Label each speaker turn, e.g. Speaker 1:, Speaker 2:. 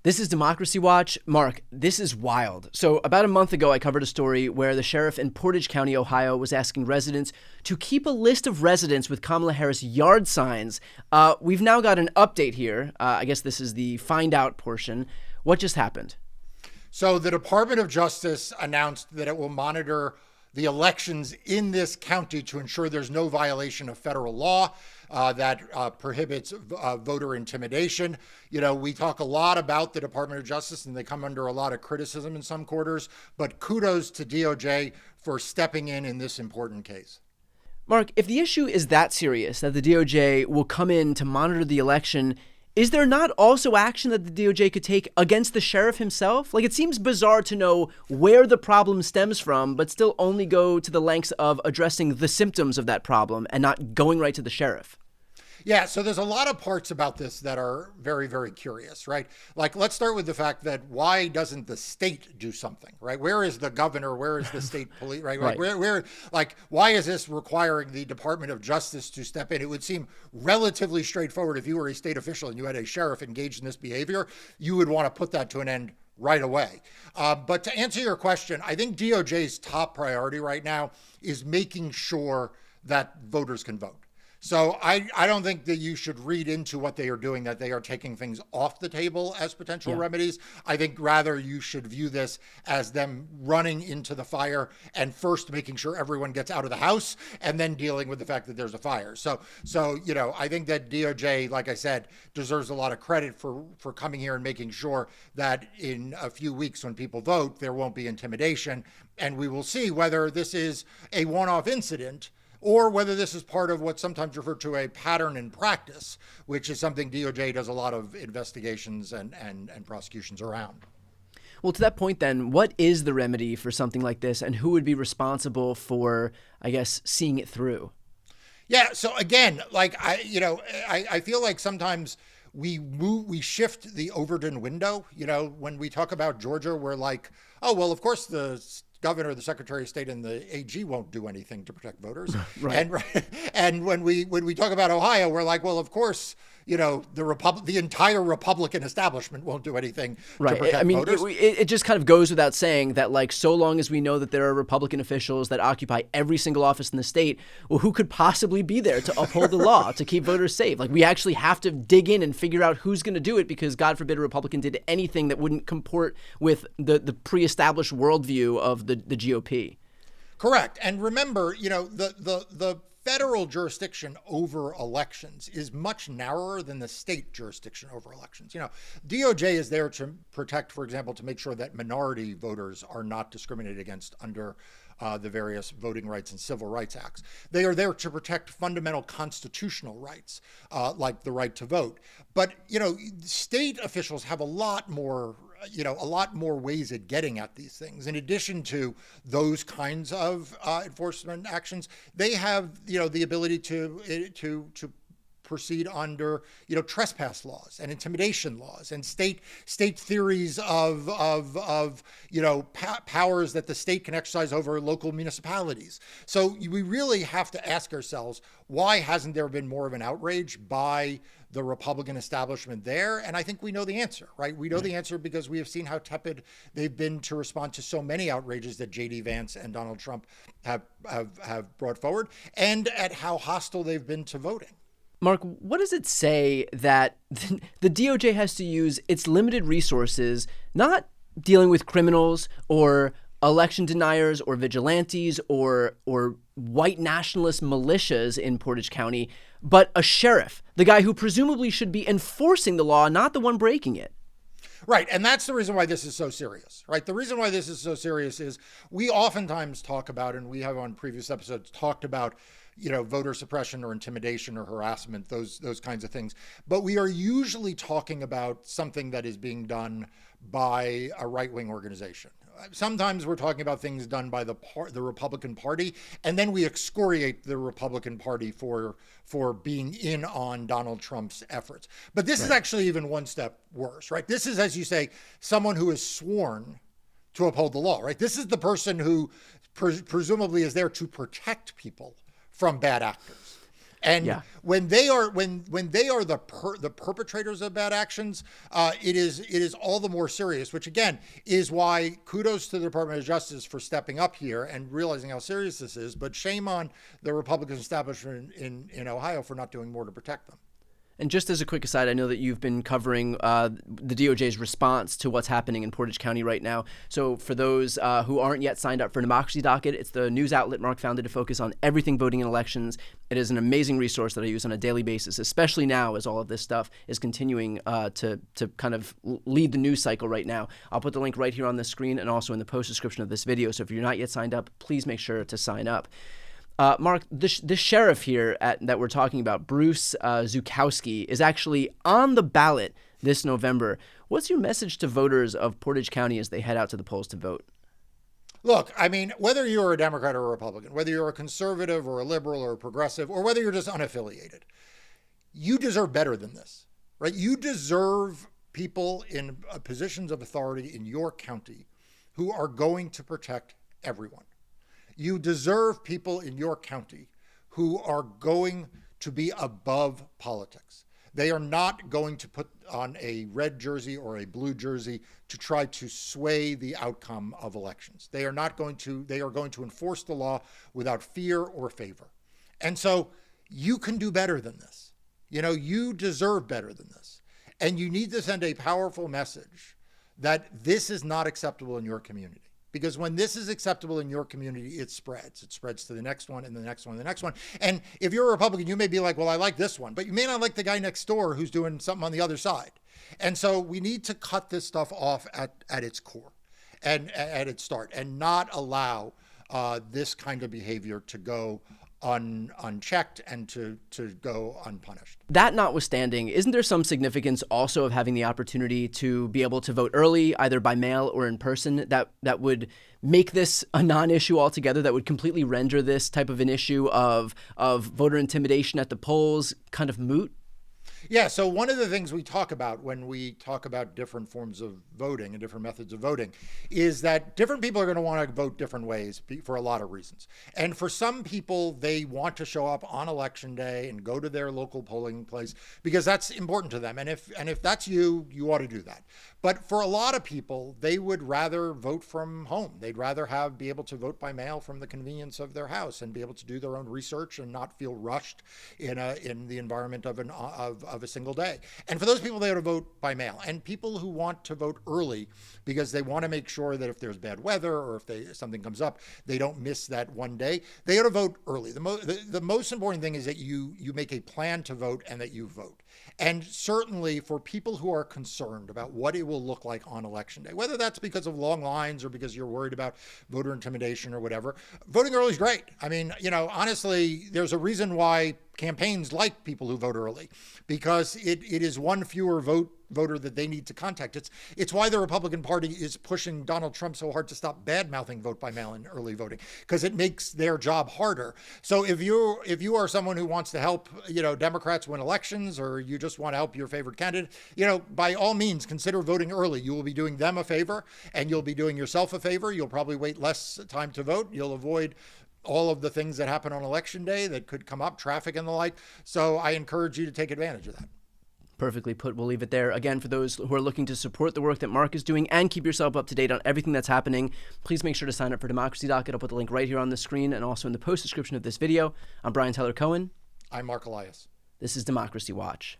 Speaker 1: This is Democracy Watch. Mark, this is wild. So about a month ago, I covered a story where the sheriff in Portage County, Ohio, was asking residents to keep a list of residents with Kamala Harris yard signs. We've now got an update here. I guess this is the find out portion. What just happened?
Speaker 2: So the Department of Justice announced that it will monitor the elections in this county to ensure there's no violation of federal law that prohibits voter intimidation. You know, we talk a lot about the Department of Justice and they come under a lot of criticism in some quarters, but kudos to DOJ for stepping in this important case.
Speaker 1: Mark, if the issue is that serious, that the DOJ will come in to monitor the election, is there not also action that the DOJ could take against the sheriff himself? Like, it seems bizarre to know where the problem stems from, but still only go to the lengths of addressing the symptoms of that problem and not going right to the sheriff.
Speaker 2: Yeah, so there's a lot of parts about this that are very, very curious, right? Like, let's start with the fact that why doesn't the state do something, right? Where is the governor? Where is the state police, right?
Speaker 1: Right.
Speaker 2: Where, like, why is this requiring the Department of Justice to step in? It would seem relatively straightforward if you were a state official and you had a sheriff engaged in this behavior, you would want to put that to an end right away. But to answer your question, I think DOJ's top priority right now is making sure that voters can vote. So I don't think that you should read into what they are doing, that they are taking things off the table as potential remedies. I think rather you should view this as them running into the fire and first making sure everyone gets out of the house and then dealing with the fact that there's a fire. So you know, I think that DOJ, like I said, deserves a lot of credit for coming here and making sure that in a few weeks when people vote, there won't be intimidation. And we will see whether this is a one-off incident or whether this is part of what's sometimes referred to a pattern in practice, which is something DOJ does a lot of investigations and prosecutions around.
Speaker 1: Well, to that point then, what is the remedy for something like this and who would be responsible for, I guess, seeing it through?
Speaker 2: Yeah, so again, like I feel like sometimes we shift the Overton window. You know, when we talk about Georgia, we're like, oh, well, of course the governor, the secretary of state, and the AG won't do anything to protect voters.
Speaker 1: Right.
Speaker 2: And when we talk about Ohio, we're like, well, of course, you know, the entire Republican establishment won't do anything to protect voters.
Speaker 1: It just kind of goes without saying that, like, so long as we know that there are Republican officials that occupy every single office in the state, well, who could possibly be there to uphold the law, to keep voters safe? Like, we actually have to dig in and figure out who's going to do it because, God forbid, a Republican did anything that wouldn't comport with the pre-established worldview of the GOP.
Speaker 2: Correct. And remember, you know, the federal jurisdiction over elections is much narrower than the state jurisdiction over elections. You know, DOJ is there to protect, for example, to make sure that minority voters are not discriminated against under the various voting rights and civil rights acts. They are there to protect fundamental constitutional rights, like the right to vote. But, you know, state officials have a lot more ways at getting at these things. In addition to those kinds of enforcement actions, they have, you know, the ability to proceed under, you know, trespass laws and intimidation laws and state theories of you know, powers that the state can exercise over local municipalities. So we really have to ask ourselves, why hasn't there been more of an outrage by the Republican establishment there? And I think we know the answer, right? We know the answer because we have seen how tepid they've been to respond to so many outrages that J.D. Vance and Donald Trump have brought forward, and at how hostile they've been to voting.
Speaker 1: Mark, what does it say that the DOJ has to use its limited resources, not dealing with criminals or election deniers or vigilantes or white nationalist militias in Portage County, but a sheriff, the guy who presumably should be enforcing the law, not the one breaking it?
Speaker 2: Right. And that's the reason why this is so serious, right? The reason why this is so serious is we oftentimes talk about, and we have on previous episodes talked about, you know, voter suppression or intimidation or harassment, those kinds of things. But we are usually talking about something that is being done by a right-wing organization. Sometimes we're talking about things done by the Republican Party, and then we excoriate the Republican Party for being in on Donald Trump's efforts. But this is actually even one step worse, right? This is, as you say, someone who is sworn to uphold the law, right? This is the person who presumably is there to protect people from bad actors. And
Speaker 1: Yeah.
Speaker 2: when they are the perpetrators of bad actions, it is all the more serious. Which again is why kudos to the Department of Justice for stepping up here and realizing how serious this is. But shame on the Republican establishment in Ohio for not doing more to protect them.
Speaker 1: And just as a quick aside, I know that you've been covering the DOJ's response to what's happening in Portage County right now. So for those who aren't yet signed up for Democracy Docket, it's the news outlet Marc founded to focus on everything voting in elections. It is an amazing resource that I use on a daily basis, especially now as all of this stuff is continuing to kind of lead the news cycle right now. I'll put the link right here on the screen and also in the post description of this video. So if you're not yet signed up, please make sure to sign up. Marc, the sheriff here that we're talking about, Bruce Zukowski, is actually on the ballot this November. What's your message to voters of Portage County as they head out to the polls to vote?
Speaker 2: Look, I mean, whether you're a Democrat or a Republican, whether you're a conservative or a liberal or a progressive, or whether you're just unaffiliated, you deserve better than this, right? You deserve people in positions of authority in your county who are going to protect everyone. You deserve people in your county who are going to be above politics. They are not going to put on a red jersey or a blue jersey to try to sway the outcome of elections. They are going to enforce the law without fear or favor. And so you can do better than this. You deserve better than this. And you need to send a powerful message that this is not acceptable in your community. Because when this is acceptable in your community, it spreads. It spreads to the next one and the next one and the next one. And if you're a Republican, you may be like, well, I like this one, but you may not like the guy next door who's doing something on the other side. And so we need to cut this stuff off at its core and at its start and not allow this kind of behavior to go unchecked and to go unpunished.
Speaker 1: That notwithstanding, isn't there some significance also of having the opportunity to be able to vote early, either by mail or in person, that would make this a non-issue altogether, that would completely render this type of an issue of voter intimidation at the polls kind of moot?
Speaker 2: Yeah, so one of the things we talk about when we talk about different forms of voting and different methods of voting is that different people are going to want to vote different ways for a lot of reasons. And for some people, they want to show up on election day and go to their local polling place because that's important to them. And if that's you ought to do that. But for a lot of people, they would rather vote from home. They'd rather be able to vote by mail from the convenience of their house and be able to do their own research and not feel rushed in the environment of a single day. And for those people, they ought to vote by mail. And people who want to vote early because they want to make sure that if there's bad weather or if something comes up, they don't miss that one day, they ought to vote early. The most important thing is that you make a plan to vote and that you vote. And certainly for people who are concerned about what it will look like on election day, whether that's because of long lines or because you're worried about voter intimidation or whatever, voting early is great. I mean, honestly, there's a reason why campaigns like people who vote early, because it is one fewer voter that they need to contact. It's why the Republican Party is pushing Donald Trump so hard to stop bad-mouthing vote by mail and early voting, because it makes their job harder. So if you are someone who wants to help Democrats win elections, or you just want to help your favorite candidate, by all means consider voting early. You will be doing them a favor and you'll be doing yourself a favor. You'll probably wait less time to vote. You'll avoid all of the things that happen on election day that could come up, traffic and the like. So I encourage you to take advantage of that.
Speaker 1: Perfectly put. We'll leave it there. Again, for those who are looking to support the work that Marc is doing and keep yourself up to date on everything that's happening, please make sure to sign up for Democracy Docket. I'll put the link right here on the screen and also in the post description of this video. I'm Brian Tyler Cohen.
Speaker 2: I'm Marc Elias.
Speaker 1: This is Democracy Watch.